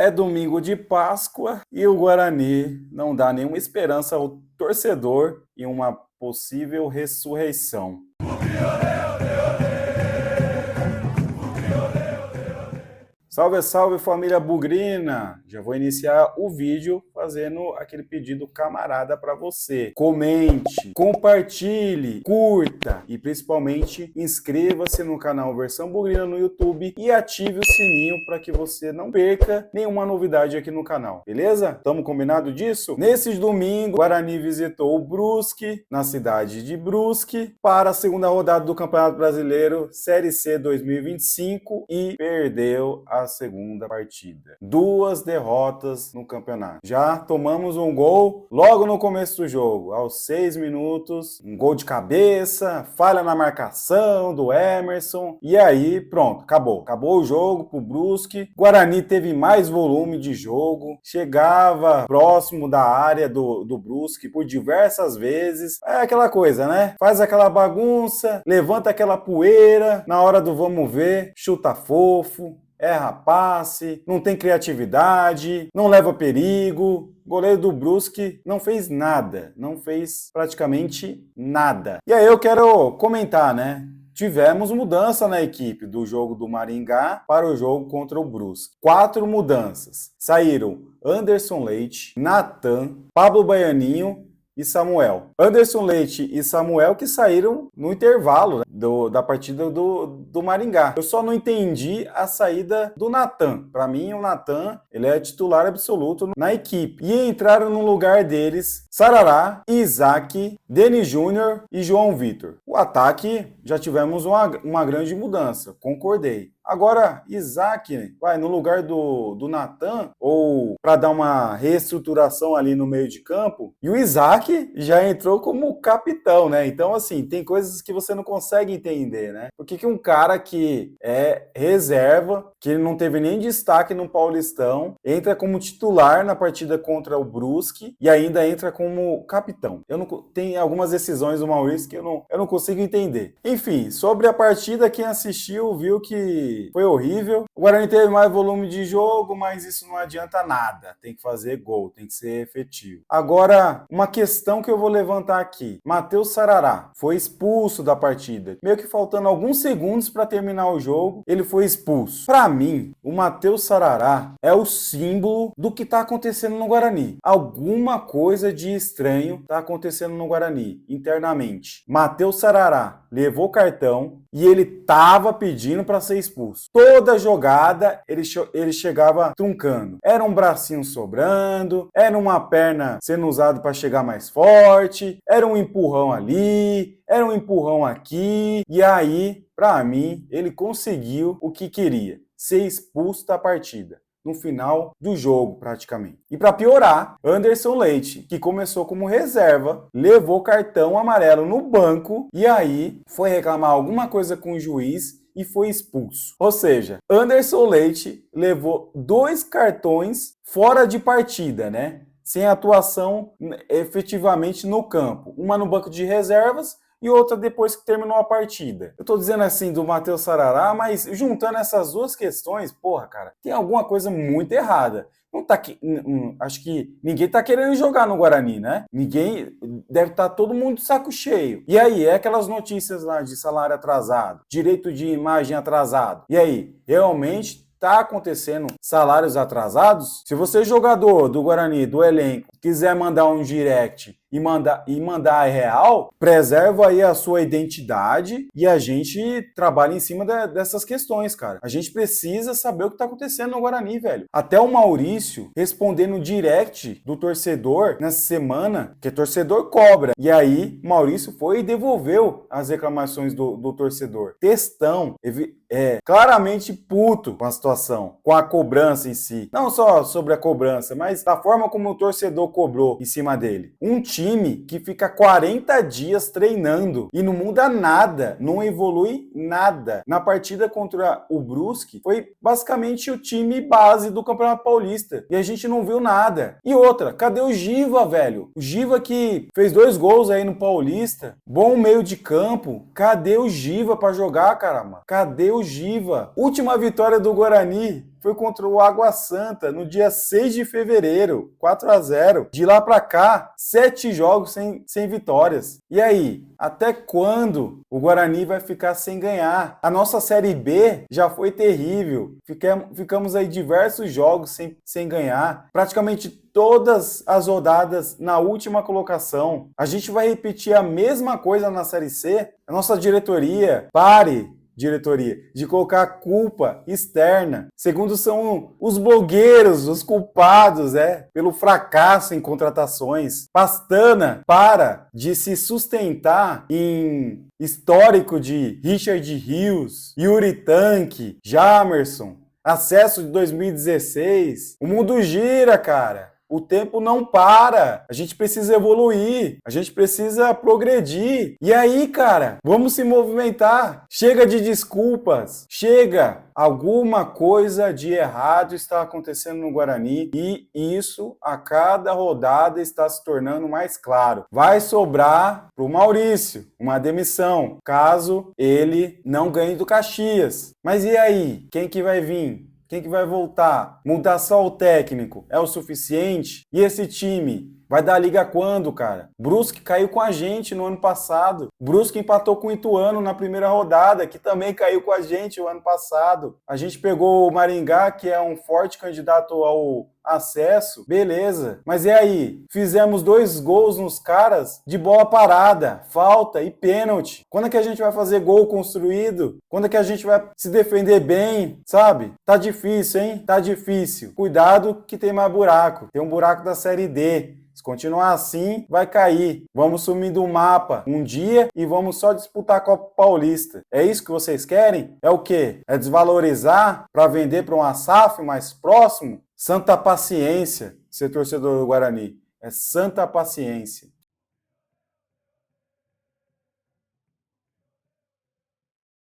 É domingo de Páscoa e o Guarani não dá nenhuma esperança ao torcedor em uma possível ressurreição. Salve, salve família bugrina! Já vou iniciar o vídeo fazendo aquele pedido camarada para você. Comente, compartilhe, curta e principalmente inscreva-se no canal Versão Bugrina no YouTube e ative o sininho para que você não perca nenhuma novidade aqui no canal, beleza? Tamo combinado disso? Nesse domingo, o Guarani visitou o Brusque, na cidade de Brusque, para a segunda rodada do Campeonato Brasileiro Série C 2025 e perdeu a segunda partida. 2 derrotas no campeonato. Já tomamos um gol logo no começo do jogo, aos 6 minutos, um gol de cabeça, falha na marcação do Emerson, e aí pronto, acabou. Acabou o jogo pro Brusque. Guarani teve mais volume de jogo, chegava próximo da área do Brusque por diversas vezes. É aquela coisa, né? Faz aquela bagunça, levanta aquela poeira, na hora do vamos ver, chuta fofo, erra passe, não tem criatividade, não leva perigo. O goleiro do Brusque não fez nada, não fez praticamente nada. E aí eu quero comentar, né? Tivemos mudança na equipe do jogo do Maringá para o jogo contra o Brusque. 4 mudanças. Saíram Anderson Leite, Natan, Pablo Baianinho e Samuel. Anderson Leite e Samuel que saíram no intervalo, né, da partida do Maringá. Eu só não entendi a saída do Natan. Para mim, o Natan, ele é titular absoluto na equipe. E entraram no lugar deles Sarará, Isaac, Denis Júnior e João Vitor. O ataque, já tivemos uma grande mudança, concordei. Agora, Isaac vai no lugar do Natan, ou para dar uma reestruturação ali no meio de campo, e o Isaac já entrou como capitão, né? Então, assim, tem coisas que você não consegue entender, né? Por que um cara que é reserva, que não teve nem destaque no Paulistão, entra como titular na partida contra o Brusque e ainda entra como capitão? Tem algumas decisões do Maurício que eu não consigo entender. Enfim, sobre a partida, quem assistiu viu que foi horrível. O Guarani teve mais volume de jogo, mas isso não adianta nada. Tem que fazer gol, tem que ser efetivo. Agora, uma questão que eu vou levantar aqui. Matheus Sarará foi expulso da partida. Meio que faltando alguns segundos para terminar o jogo, ele foi expulso. Para mim, o Matheus Sarará é o símbolo do que está acontecendo no Guarani. Alguma coisa de estranho está acontecendo no Guarani, internamente. Matheus Sarará levou cartão e ele tava pedindo para ser expulso. Toda jogada ele chegava truncando. Era um bracinho sobrando, era uma perna sendo usada para chegar mais forte, era um empurrão ali, era um empurrão aqui. E aí, para mim, ele conseguiu o que queria: ser expulso da partida no final do jogo, praticamente. E para piorar, Anderson Leite, que começou como reserva, levou cartão amarelo no banco e aí foi reclamar alguma coisa com o juiz e foi expulso. Ou seja, Anderson Leite levou 2 cartões fora de partida, né? Sem atuação efetivamente no campo. Uma no banco de reservas e outra depois que terminou a partida. Eu tô dizendo assim do Matheus Sarará, mas juntando essas duas questões, porra, cara, tem alguma coisa muito errada. Não tá aqui, acho que ninguém tá querendo jogar no Guarani, né? Ninguém, deve estar todo mundo de saco cheio. E aí, é aquelas notícias lá de salário atrasado, direito de imagem atrasado. E aí, realmente tá acontecendo salários atrasados? Se você, jogador do Guarani, do elenco, quiser mandar um direct e mandar a real, preserva aí a sua identidade e a gente trabalha em cima dessas questões, cara. A gente precisa saber o que tá acontecendo no Guarani, velho. Até o Maurício respondendo direct do torcedor nessa semana, que torcedor cobra. E aí, Maurício foi e devolveu as reclamações do torcedor. Textão, claramente puto com a situação, com a cobrança em si. Não só sobre a cobrança, mas da forma como o torcedor cobrou em cima dele. Um time que fica 40 dias treinando e não muda nada, não evolui nada. Na partida contra o Brusque, foi basicamente o time base do Campeonato Paulista. E a gente não viu nada. E outra, cadê o Giva, velho? O Giva que fez 2 gols aí no Paulista. Bom meio de campo. Cadê o Giva pra jogar, caramba? Cadê o Giva? Última vitória do Guarani foi contra o Água Santa no dia 6 de fevereiro, 4-0. De lá para cá, 7 jogos sem vitórias. E aí, até quando o Guarani vai ficar sem ganhar? A nossa Série B já foi terrível. Ficamos aí diversos jogos sem ganhar. Praticamente todas as rodadas na última colocação. A gente vai repetir a mesma coisa na Série C? A nossa diretoria, diretoria, de colocar culpa externa. Segundo são os blogueiros, os culpados, pelo fracasso em contratações. Pastana para de se sustentar em histórico de Richard Rios, Yuri Tanque, Jamerson, acesso de 2016. O mundo gira, cara. O tempo não para, a gente precisa evoluir, a gente precisa progredir. E aí, cara, vamos se movimentar. Chega de desculpas, chega. Alguma coisa de errado está acontecendo no Guarani e isso a cada rodada está se tornando mais claro. Vai sobrar para o Maurício uma demissão, caso ele não ganhe do Caxias. Mas e aí, quem que vai vir? Quem que vai voltar? Mudar só o técnico é o suficiente? E esse time vai dar liga quando, cara? Brusque caiu com a gente no ano passado. Brusque empatou com o Ituano na primeira rodada, que também caiu com a gente o ano passado. A gente pegou o Maringá, que é um forte candidato ao acesso, beleza. Mas e aí? Fizemos 2 gols nos caras de bola parada, falta e pênalti. Quando é que a gente vai fazer gol construído? Quando é que a gente vai se defender bem, sabe? Tá difícil, hein? Tá difícil. Cuidado que tem mais buraco. Tem um buraco da Série D. Se continuar assim, vai cair. Vamos sumir do mapa um dia e vamos só disputar a Copa Paulista. É isso que vocês querem? É o quê? É desvalorizar para vender para um SAF mais próximo? Santa paciência, ser torcedor do Guarani. É santa paciência.